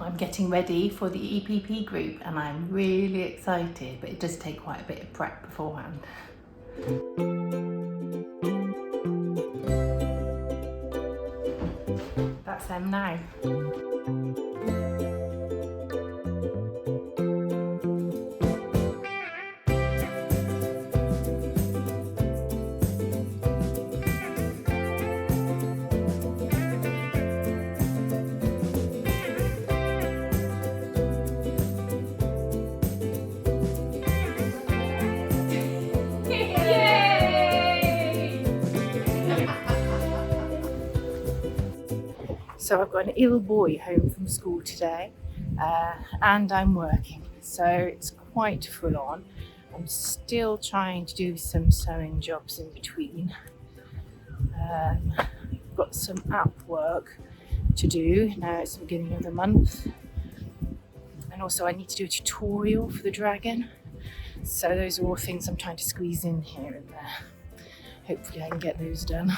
I'm getting ready for the EPP group and I'm really excited, but it does take quite a bit of prep beforehand. That's them now. So I've got an ill boy home from school today and I'm working, so it's quite full on. I'm still trying to do some sewing jobs in between. Got some app work to do, now it's the beginning of the month, and also I need to do a tutorial for the dragon, so those are all things I'm trying to squeeze in here and there. Hopefully I can get those done.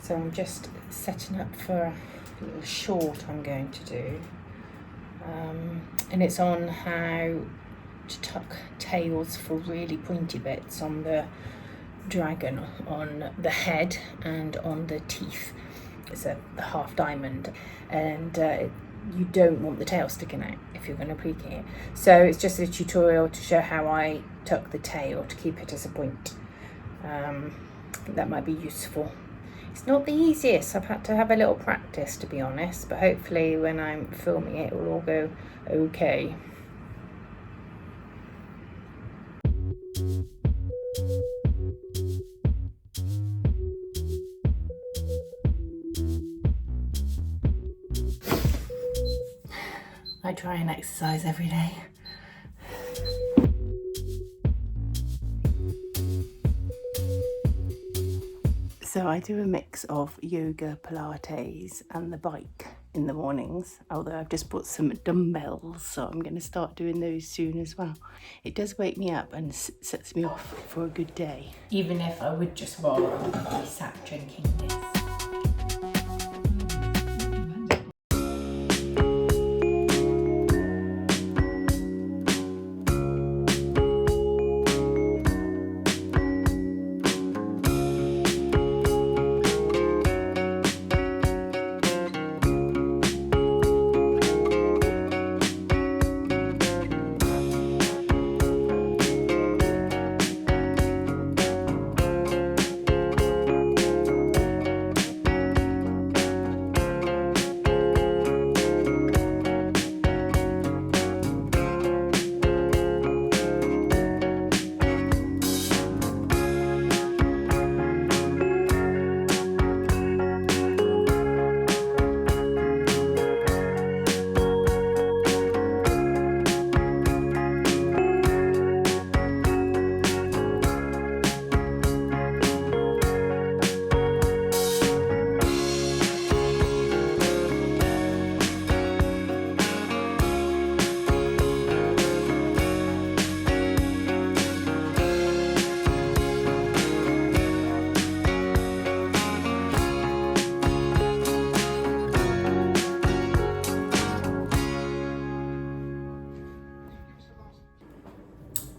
So I'm just setting up for a little short I'm going to do, and it's on how to tuck tails for really pointy bits on the dragon, on the head and on the teeth. It's a half diamond, and you don't want the tail sticking out if you're going to applique it. So it's just a tutorial to show how I tuck the tail to keep it as a point. I think that might be useful. It's not the easiest, I've had to have a little practice to be honest, but hopefully when I'm filming it will all go okay. I try and exercise every day. So I do a mix of yoga, Pilates and the bike in the mornings, although I've just bought some dumbbells, so I'm going to start doing those soon as well. It does wake me up and sets me off for a good day, even if I would just rather be sat drinking this.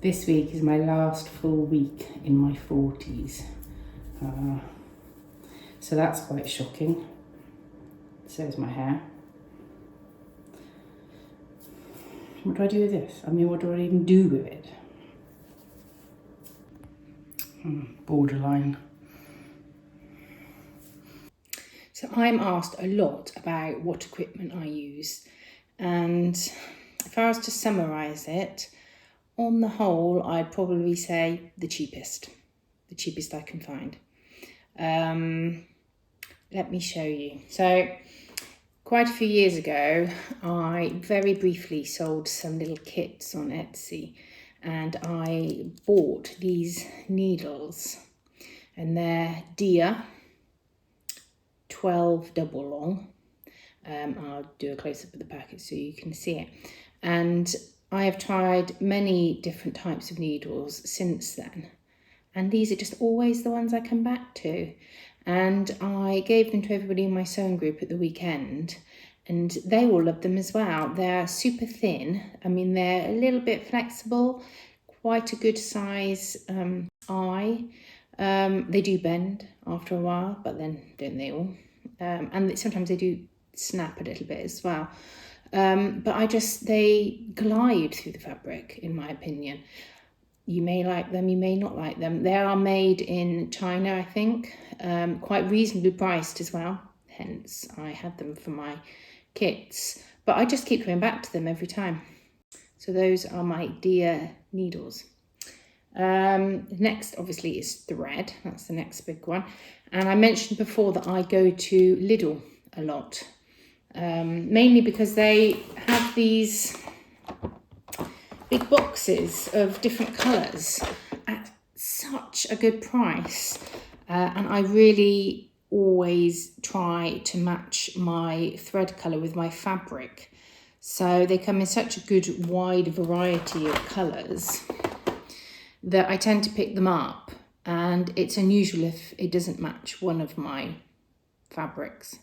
This week is my last full week in my 40s, so that's quite shocking. So is my hair. What do I do with this? I mean, what do I even do with it? Borderline. So I'm asked a lot about what equipment I use, and if I was to summarise it, on the whole, I'd probably say the cheapest I can find. Let me show you. So quite a few years ago, I very briefly sold some little kits on Etsy, and I bought these needles, and they're Dia 12 double long. I'll do a close-up of the package so you can see it. And I have tried many different types of needles since then, And these are just always the ones I come back to. And I gave them to everybody in my sewing group at the weekend, and they all love them as well. They're super thin. I mean, they're a little bit flexible, quite a good size eye. They do bend after a while, but then don't they all? And sometimes they do snap a little bit as well. But they glide through the fabric, in my opinion. You may like them, you may not like them. They are made in China, I think, quite reasonably priced as well. Hence, I had them for my kits. But I just keep going back to them every time. So those are my dear needles. Next, obviously, is thread. That's the next big one. And I mentioned before that I go to Lidl a lot. Mainly because they have these big boxes of different colours at such a good price, and I really always try to match my thread colour with my fabric, so they come in such a good wide variety of colours that I tend to pick them up, and it's unusual if it doesn't match one of my fabrics.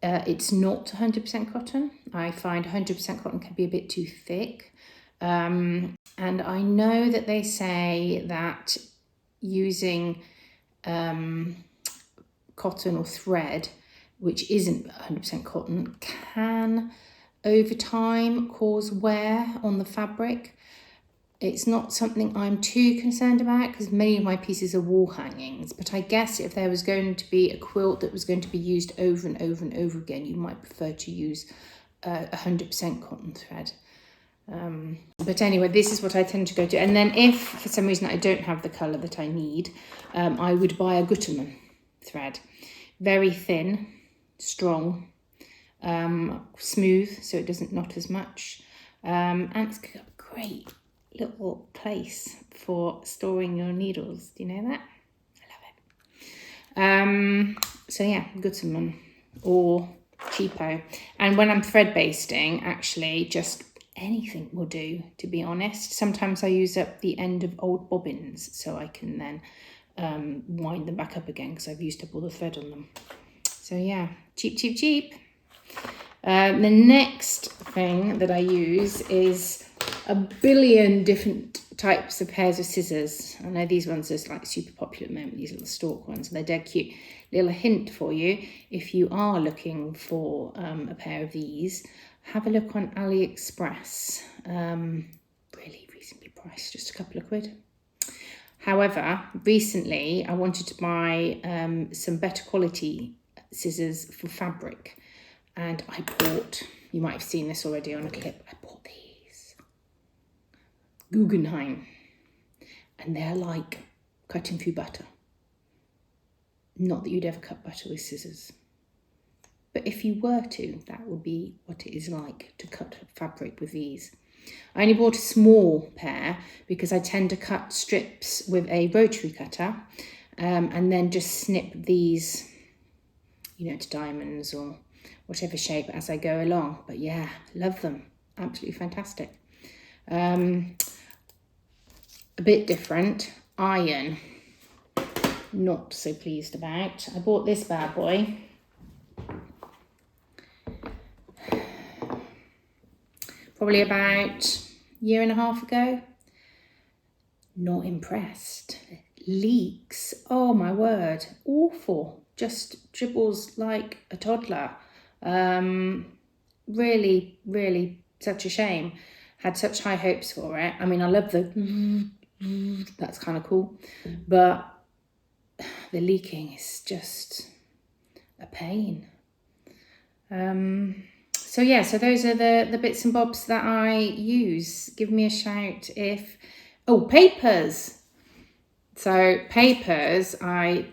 It's not 100% cotton. I find 100% cotton can be a bit too thick. And I know that they say that using cotton or thread, which isn't 100% cotton, can over time cause wear on the fabric. It's not something I'm too concerned about because many of my pieces are wall hangings, but I guess if there was going to be a quilt that was going to be used over and over and over again, you might prefer to use 100% cotton thread. But anyway, this is what I tend to go to. And then if for some reason I don't have the colour that I need, I would buy a Gutermann thread. Very thin, strong, smooth, so it doesn't knot as much. And it's got a great little place for storing your needles. Do you know that? I love it. So yeah, Gutermann or cheapo. And when I'm thread basting, actually just anything will do, to be honest. Sometimes I use up the end of old bobbins so I can then wind them back up again because I've used up all the thread on them. So yeah, cheap, cheap, cheap. The next thing that I use is a billion different types of pairs of scissors. I know these ones are like super popular at the moment, these little stalk ones, and they're dead cute. Little hint for you, if you are looking for a pair of these, have a look on AliExpress. Really reasonably priced, just a couple of quid. However, recently I wanted to buy some better quality scissors for fabric, and I bought, you might have seen this already on a clip, I bought these Guggenheim, and they're like cutting through butter. Not that you'd ever cut butter with scissors, but if you were to, that would be what it is like to cut fabric with these. I only bought a small pair because I tend to cut strips with a rotary cutter and then just snip these, you know, to diamonds or whatever shape as I go along. But yeah, love them. Absolutely fantastic. A bit different. Iron. Not so pleased about. I bought this bad boy. Probably about a year and a half ago. Not impressed. Leaks. Oh my word. Awful. Just dribbles like a toddler. Really, really such a shame. Had such high hopes for it. I mean, I love the that's kind of cool, but the leaking is just a pain. So yeah, so those are the bits and bobs that I use. Give me a shout if... Oh, papers. So papers, I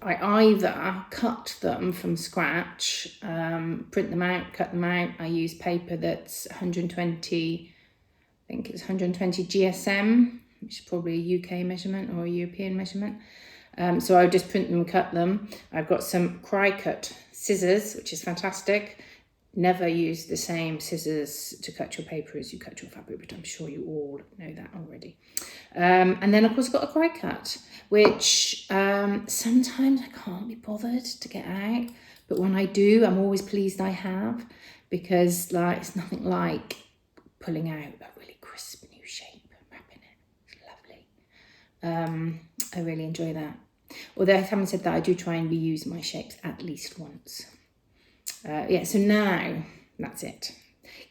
either cut them from scratch, print them out, cut them out. I use paper that's 120, I think it's 120 GSM, which is probably a UK measurement or a European measurement. So I would just print them and cut them. I've got some cry cut scissors, which is fantastic. never use the same scissors to cut your paper as you cut your fabric, but I'm sure you all know that already. And then of course I've got a cry cut, which sometimes I can't be bothered to get out, but when I do, I'm always pleased I have, because like it's nothing like pulling out a really crisp new shape and wrapping it. It's lovely. I really enjoy that. Although having said that, I do try and reuse my shapes at least once. Yeah, so now that's it.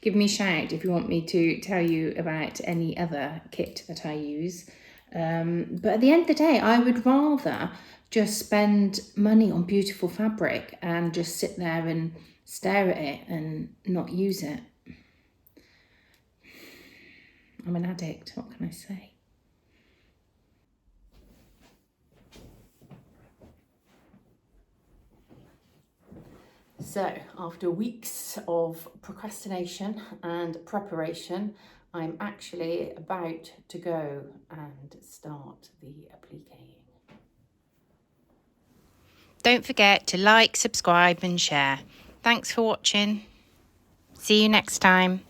Give me a shout if you want me to tell you about any other kit that I use. But at the end of the day, I would rather just spend money on beautiful fabric and just sit there and stare at it and not use it. I'm an addict, what can I say? So, after weeks of procrastination and preparation, I'm actually about to go and start the appliquing. Don't forget to like, subscribe and share. Thanks for watching. See you next time.